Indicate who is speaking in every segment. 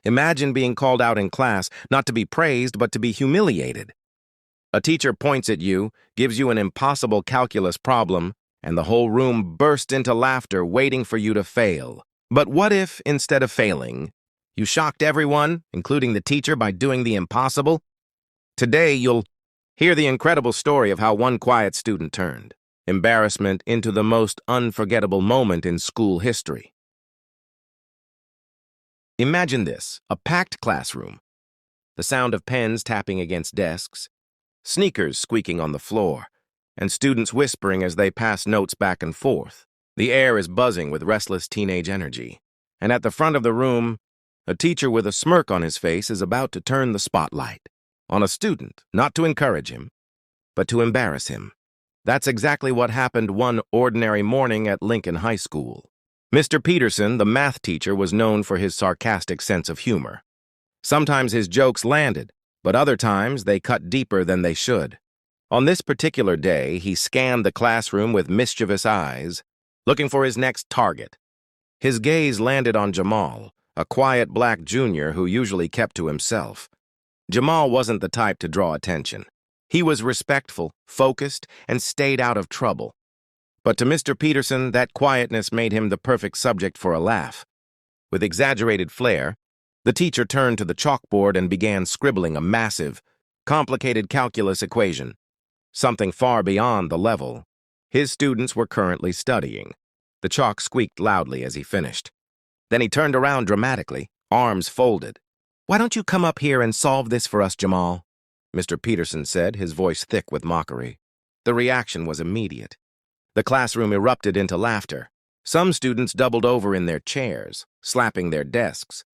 Speaker 1: Imagine being called out in class, not to be praised, but to be humiliated. A teacher points at you, gives you an impossible calculus problem, and the whole room bursts into laughter, waiting for you to fail. But what if, instead of failing, you shocked everyone, including the teacher, by doing the impossible? Today, you'll hear the incredible story of how one quiet student turned embarrassment into the most unforgettable moment in school history. Imagine this, a packed classroom, the sound of pens tapping against desks, sneakers squeaking on the floor, and students whispering as they pass notes back and forth. The air is buzzing with restless teenage energy, and at the front of the room, a teacher with a smirk on his face is about to turn the spotlight on a student, not to encourage him, but to embarrass him. That's exactly what happened one ordinary morning at Lincoln High School. Mr. Peterson, the math teacher, was known for his sarcastic sense of humor. Sometimes his jokes landed, but other times they cut deeper than they should. On this particular day, he scanned the classroom with mischievous eyes, looking for his next target. His gaze landed on Jamal, a quiet black junior who usually kept to himself. Jamal wasn't the type to draw attention. He was respectful, focused, and stayed out of trouble. But to Mr. Peterson, that quietness made him the perfect subject for a laugh. With exaggerated flair, the teacher turned to the chalkboard and began scribbling a massive, complicated calculus equation, something far beyond the level his students were currently studying. The chalk squeaked loudly as he finished. Then he turned around dramatically, arms folded. "Why don't you come up here and solve this for us, Jamal?" Mr. Peterson said, his voice thick with mockery. The reaction was immediate. The classroom erupted into laughter. Some students doubled over in their chairs, slapping their desks,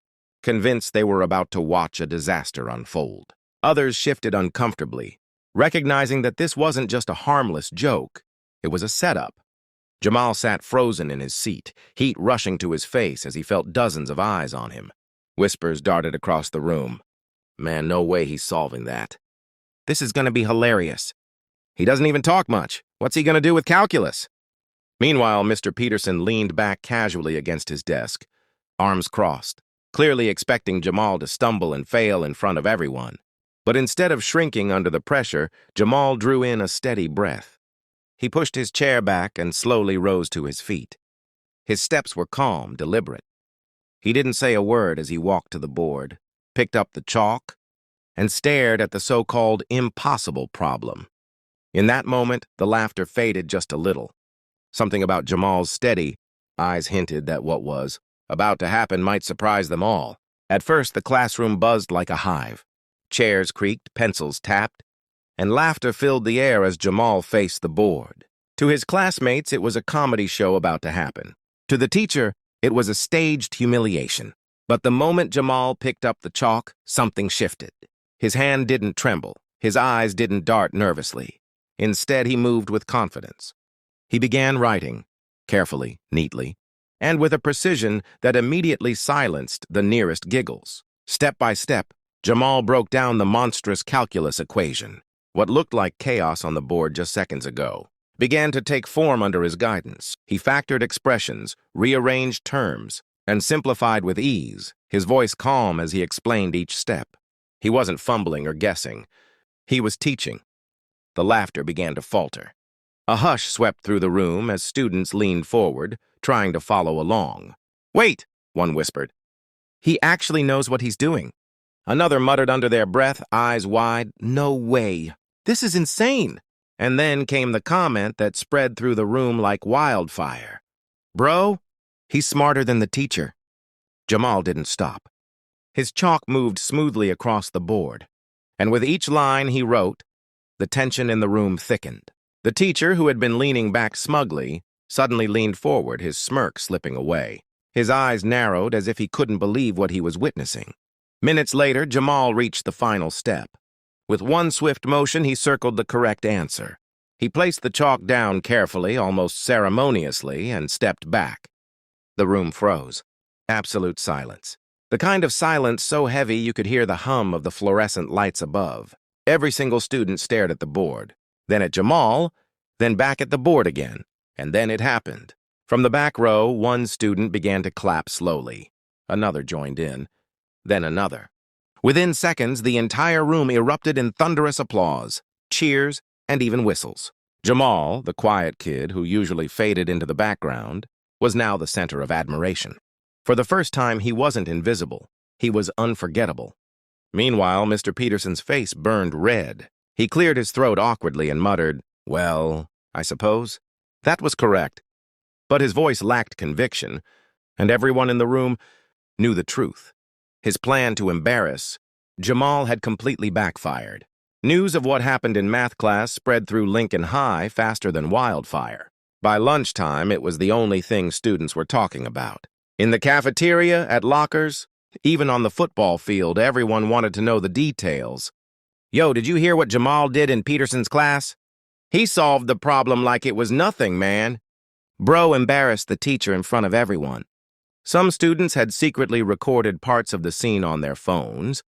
Speaker 1: convinced they were about to watch a disaster unfold. Others shifted uncomfortably, recognizing that this wasn't just a harmless joke, it was a setup. Jamal sat frozen in his seat, heat rushing to his face as he felt dozens of eyes on him. Whispers darted across the room. "Man, no way he's solving that. This is going to be hilarious. He doesn't even talk much. What's he going to do with calculus?" Meanwhile, Mr. Peterson leaned back casually against his desk, arms crossed, clearly expecting Jamal to stumble and fail in front of everyone. But instead of shrinking under the pressure, Jamal drew in a steady breath. He pushed his chair back and slowly rose to his feet. His steps were calm, deliberate. He didn't say a word as he walked to the board, picked up the chalk, and stared at the so-called impossible problem. In that moment, the laughter faded just a little. Something about Jamal's steady eyes hinted that what was about to happen might surprise them all. At first, the classroom buzzed like a hive. Chairs creaked, pencils tapped, and laughter filled the air as Jamal faced the board. To his classmates, it was a comedy show about to happen. To the teacher, it was a staged humiliation. But the moment Jamal picked up the chalk, something shifted. His hand didn't tremble. His eyes didn't dart nervously. Instead, he moved with confidence. He began writing, carefully, neatly, and with a precision that immediately silenced the nearest giggles. Step by step, Jamal broke down the monstrous calculus equation. What looked like chaos on the board just seconds ago began to take form under his guidance. He factored expressions, rearranged terms, and simplified with ease, his voice calm as he explained each step. He wasn't fumbling or guessing. He was teaching. The laughter began to falter. A hush swept through the room as students leaned forward, trying to follow along. "Wait," one whispered. "He actually knows what he's doing." Another muttered under their breath, eyes wide, "No way. This is insane." And then came the comment that spread through the room like wildfire. "Bro, he's smarter than the teacher." Jamal didn't stop. His chalk moved smoothly across the board, and with each line he wrote, the tension in the room thickened. The teacher, who had been leaning back smugly, suddenly leaned forward, his smirk slipping away. His eyes narrowed as if he couldn't believe what he was witnessing. Minutes later, Jamal reached the final step. With one swift motion, he circled the correct answer. He placed the chalk down carefully, almost ceremoniously, and stepped back. The room froze. Absolute silence. The kind of silence so heavy you could hear the hum of the fluorescent lights above. Every single student stared at the board, then at Jamal, then back at the board again. And then it happened. From the back row, one student began to clap slowly. Another joined in. then another. Within seconds, the entire room erupted in thunderous applause, cheers, and even whistles. Jamal, the quiet kid who usually faded into the background, was now the center of admiration. For the first time, he wasn't invisible. He was unforgettable. Meanwhile, Mr. Peterson's face burned red. He cleared his throat awkwardly and muttered, "Well, I suppose." That was correct. But his voice lacked conviction, and everyone in the room knew the truth. His plan to embarrass Jamal had completely backfired. News of what happened in math class spread through Lincoln High faster than wildfire. By lunchtime, it was the only thing students were talking about. In the cafeteria, at lockers, even on the football field, everyone wanted to know the details. "Yo, did you hear what Jamal did in Peterson's class? He solved the problem like it was nothing, man." Bro embarrassed the teacher in front of everyone. Some students had secretly recorded parts of the scene on their phones,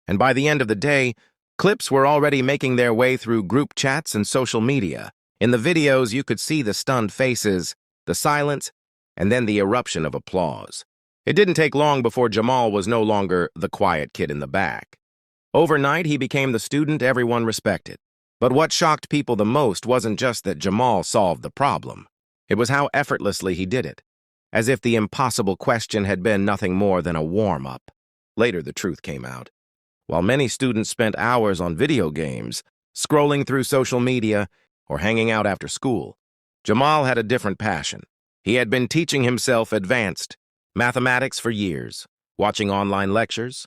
Speaker 1: and by the end of the day, clips were already making their way through group chats and social media. In the videos, you could see the stunned faces, the silence, and then the eruption of applause. It didn't take long before Jamal was no longer the quiet kid in the back. Overnight, he became the student everyone respected. But what shocked people the most wasn't just that Jamal solved the problem. It was how effortlessly he did it, as if the impossible question had been nothing more than a warm-up. Later, the truth came out. While many students spent hours on video games, scrolling through social media, or hanging out after school, Jamal had a different passion. He had been teaching himself advanced mathematics for years, watching online lectures,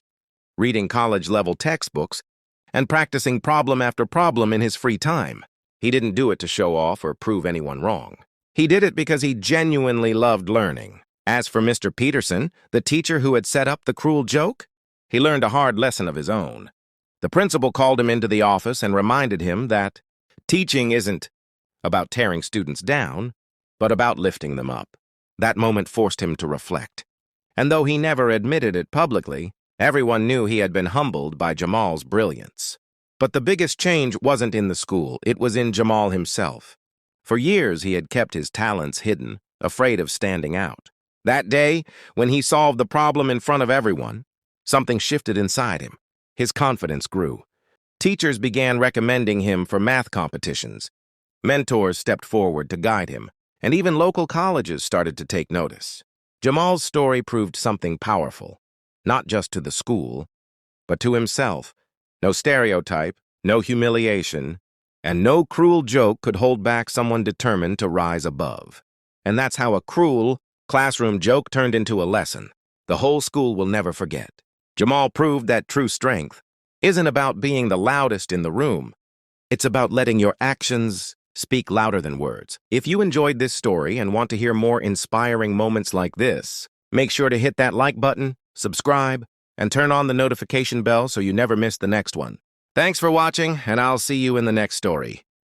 Speaker 1: reading college-level textbooks, and practicing problem after problem in his free time. He didn't do it to show off or prove anyone wrong. He did it because he genuinely loved learning. As for Mr. Peterson, the teacher who had set up the cruel joke, he learned a hard lesson of his own. The principal called him into the office and reminded him that teaching isn't about tearing students down, but about lifting them up. That moment forced him to reflect. And though he never admitted it publicly, everyone knew he had been humbled by Jamal's brilliance. But the biggest change wasn't in the school, it was in Jamal himself. For years, he had kept his talents hidden, afraid of standing out. That day, when he solved the problem in front of everyone, something shifted inside him. His confidence grew. Teachers began recommending him for math competitions. Mentors stepped forward to guide him, and even local colleges started to take notice. Jamal's story proved something powerful, not just to the school, but to himself. No stereotype, no humiliation, and no cruel joke could hold back someone determined to rise above. And that's how a cruel classroom joke turned into a lesson the whole school will never forget. Jamal proved that true strength isn't about being the loudest in the room. It's about letting your actions speak louder than words. If you enjoyed this story and want to hear more inspiring moments like this, make sure to hit that like button, subscribe, and turn on the notification bell so you never miss the next one. Thanks for watching, and I'll see you in the next story.